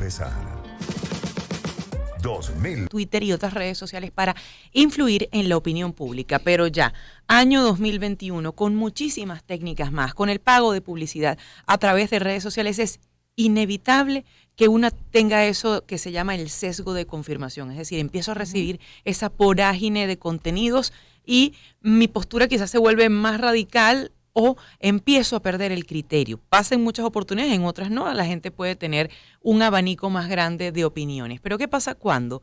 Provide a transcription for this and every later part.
empezar. 2000. Twitter y otras redes sociales para influir en la opinión pública, pero ya, año 2021, con muchísimas técnicas más, con el pago de publicidad a través de redes sociales, es inevitable que una tenga eso que se llama el sesgo de confirmación, es decir, empiezo a recibir esa vorágine de contenidos y mi postura quizás se vuelve más radical o empiezo a perder el criterio. Pasa en muchas oportunidades, en otras no, la gente puede tener un abanico más grande de opiniones. Pero ¿qué pasa cuando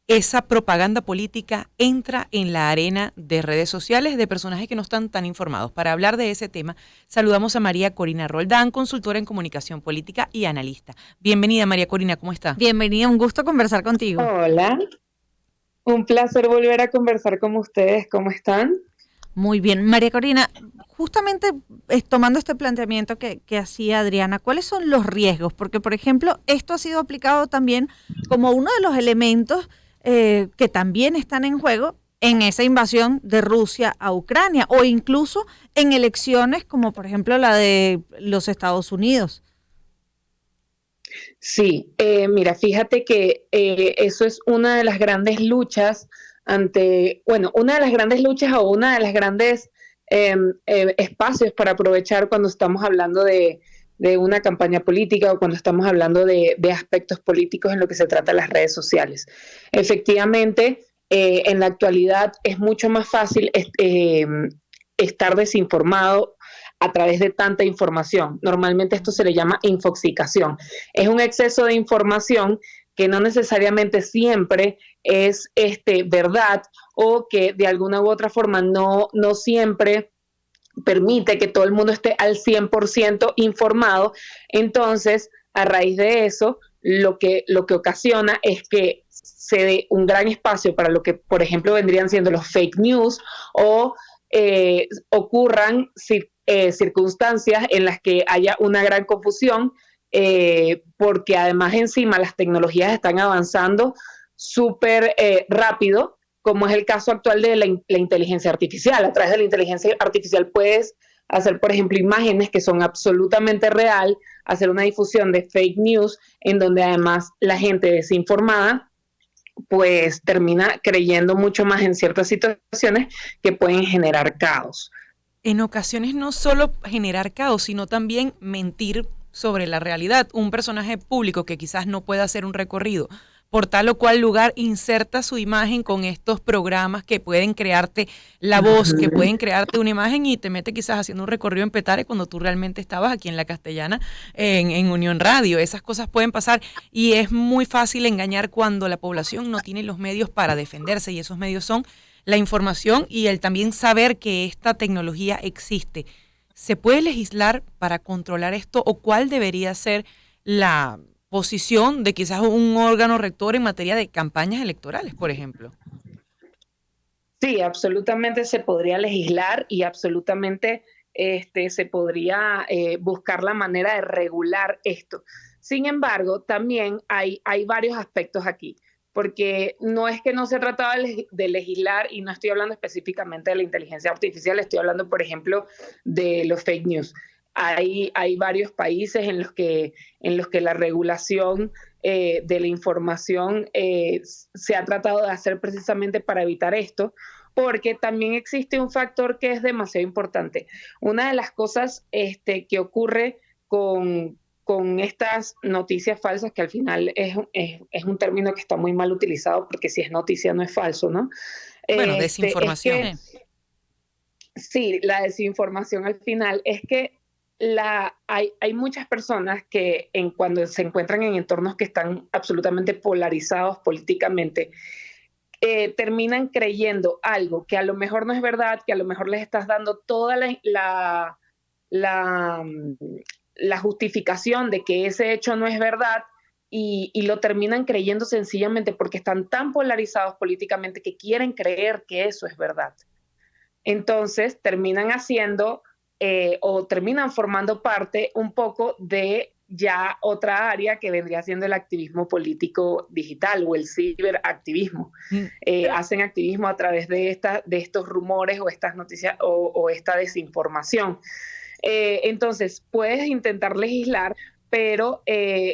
esa propaganda política entra en la arena de redes sociales de personajes que no están tan informados? Para hablar de ese tema, saludamos a María Corina Roldán, consultora en comunicación política y analista. Bienvenida, María Corina, ¿cómo está? Bienvenida, un gusto conversar contigo. Hola, un placer volver a conversar con ustedes. ¿Cómo están? Muy bien, María Corina, justamente tomando este planteamiento que hacía Adriana, ¿cuáles son los riesgos? Porque, por ejemplo, esto ha sido aplicado también como uno de los elementos que también están en juego en esa invasión de Rusia a Ucrania o incluso en elecciones como, por ejemplo, la de los Estados Unidos. Sí, mira, fíjate que eso es una de las grandes luchas una de las grandes luchas o una de las grandes espacios para aprovechar cuando estamos hablando de una campaña política o cuando estamos hablando de aspectos políticos en lo que se trata de las redes sociales. Efectivamente, en la actualidad es mucho más fácil estar desinformado a través de tanta información. Normalmente esto se le llama infoxicación. Es un exceso de información que no necesariamente siempre es verdad o que de alguna u otra forma no siempre permite que todo el mundo esté al 100% informado. Entonces, a raíz de eso, lo que ocasiona es que se dé un gran espacio para lo que, por ejemplo, vendrían siendo los fake news o ocurran circunstancias en las que haya una gran confusión, porque además encima las tecnologías están avanzando súper rápido, como es el caso actual de la inteligencia artificial. A través de la inteligencia artificial puedes hacer, por ejemplo, imágenes que son absolutamente real, hacer una difusión de fake news, en donde además la gente desinformada pues termina creyendo mucho más en ciertas situaciones que pueden generar caos. En ocasiones no solo generar caos, sino también mentir sobre la realidad. Un personaje público que quizás no pueda hacer un recorrido por tal o cual lugar inserta su imagen con estos programas que pueden crearte la voz, que pueden crearte una imagen y te mete quizás haciendo un recorrido en Petare cuando tú realmente estabas aquí en La Castellana, en Unión Radio. Esas cosas pueden pasar y es muy fácil engañar cuando la población no tiene los medios para defenderse, y esos medios son la información y el también saber que esta tecnología existe. ¿Se puede legislar para controlar esto o cuál debería ser la posición de quizás un órgano rector en materia de campañas electorales, por ejemplo? Sí, absolutamente se podría legislar y absolutamente se podría buscar la manera de regular esto. Sin embargo, también hay varios aspectos aquí, porque no es que no se trataba de legislar, y no estoy hablando específicamente de la inteligencia artificial, estoy hablando, por ejemplo, de los fake news. Hay varios países en los que la regulación de la información se ha tratado de hacer precisamente para evitar esto, porque también existe un factor que es demasiado importante. Una de las cosas que ocurre con estas noticias falsas, que al final es un término que está muy mal utilizado, porque si es noticia no es falso, ¿no? Bueno, desinformación. Sí, la desinformación al final es que hay muchas personas que cuando se encuentran en entornos que están absolutamente polarizados políticamente, terminan creyendo algo que a lo mejor no es verdad, que a lo mejor les estás dando toda la justificación de que ese hecho no es verdad, y lo terminan creyendo sencillamente porque están tan polarizados políticamente que quieren creer que eso es verdad. Entonces terminan haciendo o terminan formando parte un poco de ya otra área que vendría siendo el activismo político digital o el ciberactivismo. Hacen activismo a través de estos rumores o estas noticias o esta desinformación. Entonces, puedes intentar legislar, pero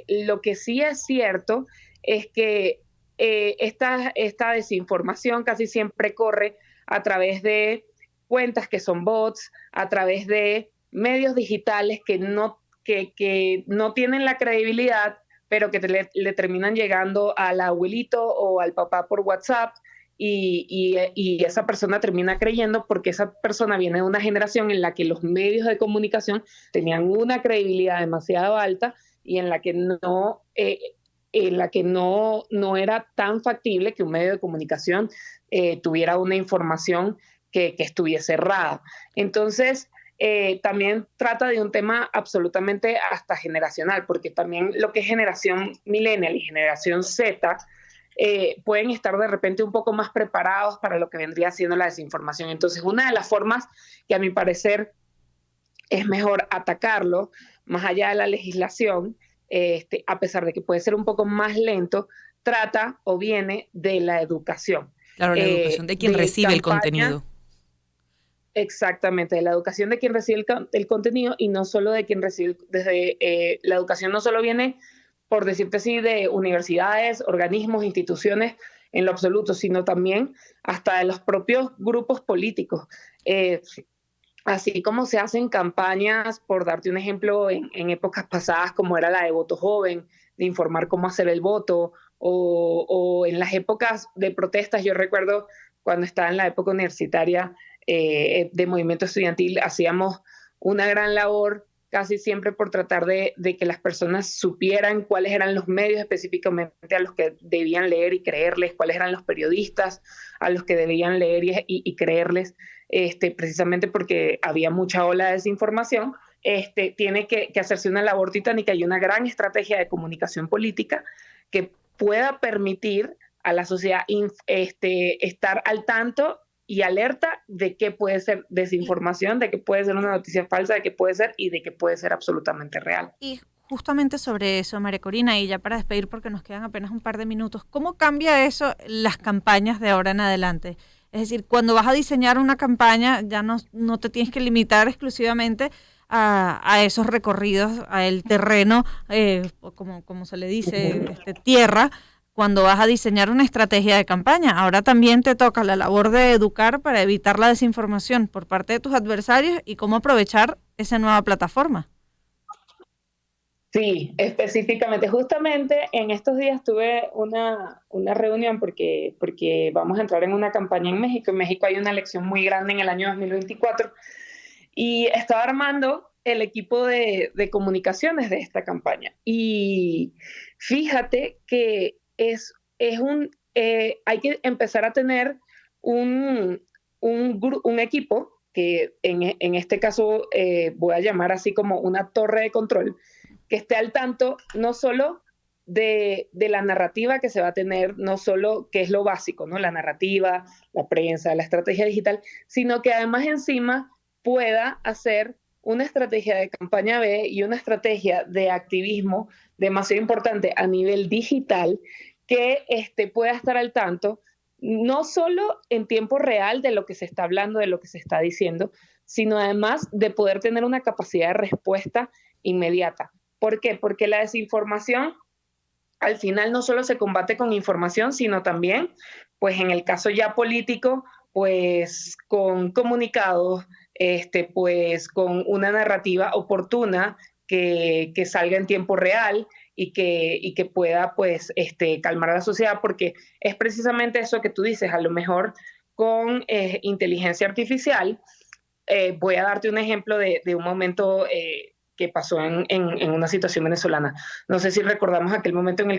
lo que sí es cierto es que esta desinformación casi siempre corre a través de cuentas que son bots, a través de medios digitales que no tienen la credibilidad, pero que le terminan llegando al abuelito o al papá por WhatsApp, y esa persona termina creyendo porque esa persona viene de una generación en la que los medios de comunicación tenían una credibilidad demasiado alta y en la que no era tan factible que un medio de comunicación tuviera una información que estuviese errada. Entonces, también trata de un tema absolutamente hasta generacional, porque también lo que es generación millennial y generación Z pueden estar de repente un poco más preparados para lo que vendría siendo la desinformación. Entonces, una de las formas que a mi parecer es mejor atacarlo, más allá de la legislación, a pesar de que puede ser un poco más lento, trata o viene de la educación. Claro, la educación de quien recibe el contenido. Exactamente, de la educación de quien recibe el contenido y no solo de quien recibe, la educación no solo viene, por decirte así, de universidades, organismos, instituciones en lo absoluto, sino también hasta de los propios grupos políticos. Así como se hacen campañas, por darte un ejemplo, en épocas pasadas, como era la de voto joven, de informar cómo hacer el voto, o en las épocas de protestas, yo recuerdo cuando estaba en la época universitaria de movimiento estudiantil, hacíamos una gran labor casi siempre por tratar de que las personas supieran cuáles eran los medios específicamente a los que debían leer y creerles, cuáles eran los periodistas a los que debían leer y creerles, precisamente porque había mucha ola de desinformación. Tiene que hacerse una labor titánica y una gran estrategia de comunicación política que pueda permitir a la sociedad estar al tanto y alerta de qué puede ser desinformación, de qué puede ser una noticia falsa, de qué puede ser y de qué puede ser absolutamente real. Y justamente sobre eso, María Corina, y ya para despedir porque nos quedan apenas un par de minutos, ¿cómo cambia eso las campañas de ahora en adelante? Es decir, cuando vas a diseñar una campaña ya no te tienes que limitar exclusivamente a esos recorridos, al terreno, como se le dice, tierra, cuando vas a diseñar una estrategia de campaña. Ahora también te toca la labor de educar para evitar la desinformación por parte de tus adversarios y cómo aprovechar esa nueva plataforma. Sí, específicamente. Justamente en estos días tuve una reunión porque vamos a entrar en una campaña en México. En México hay una elección muy grande en el año 2024 y estaba armando el equipo de comunicaciones de esta campaña. Y fíjate que hay que empezar a tener un equipo que en este caso voy a llamar así como una torre de control, que esté al tanto no solo de la narrativa que se va a tener, no solo que es lo básico, ¿no? La narrativa, la prensa, la estrategia digital, sino que además encima pueda hacer una estrategia de campaña B y una estrategia de activismo demasiado importante a nivel digital que pueda estar al tanto, no solo en tiempo real de lo que se está hablando, de lo que se está diciendo, sino además de poder tener una capacidad de respuesta inmediata. ¿Por qué? Porque la desinformación al final no solo se combate con información, sino también, pues en el caso ya político, pues con comunicados, pues con una narrativa oportuna que salga en tiempo real y que pueda pues calmar a la sociedad, porque es precisamente eso que tú dices, a lo mejor con inteligencia artificial. Voy a darte un ejemplo de un momento que pasó en una situación venezolana. No sé si recordamos aquel momento en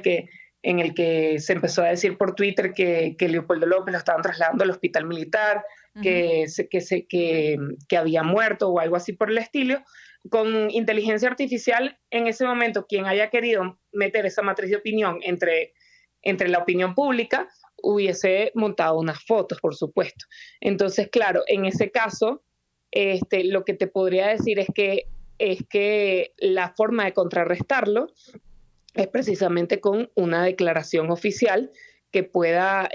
el que se empezó a decir por Twitter que Leopoldo López lo estaban trasladando al hospital militar, que había muerto o algo así por el estilo. Con inteligencia artificial, en ese momento, quien haya querido meter esa matriz de opinión entre la opinión pública, hubiese montado unas fotos, por supuesto. Entonces, claro, en ese caso, lo que te podría decir es que la forma de contrarrestarlo es precisamente con una declaración oficial que pueda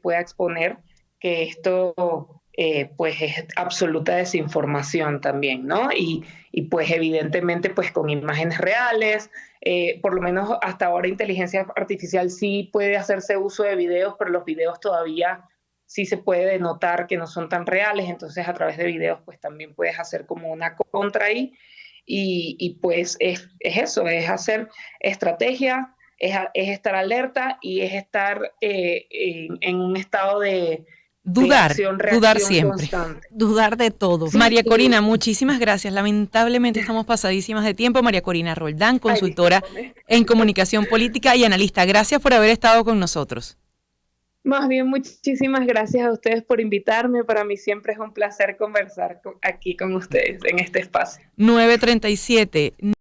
exponer que esto pues es absoluta desinformación también, ¿no? Y pues evidentemente pues con imágenes reales, por lo menos hasta ahora inteligencia artificial sí puede hacerse uso de videos, pero los videos todavía sí se puede notar que no son tan reales, entonces a través de videos pues también puedes hacer como una contra ahí y pues es eso, es hacer estrategia, es estar alerta y es estar en un estado de Dudar, dudar acción-reacción siempre. constante. Dudar de todo. Sí, María y, Corina, muchísimas gracias. Lamentablemente estamos pasadísimas de tiempo. María Corina Roldán, ay, consultora discúlpame. en comunicación política y analista. Gracias por haber estado con nosotros. Más bien, muchísimas gracias a ustedes por invitarme. Para mí siempre es un placer conversar aquí con ustedes en este espacio. 9:37.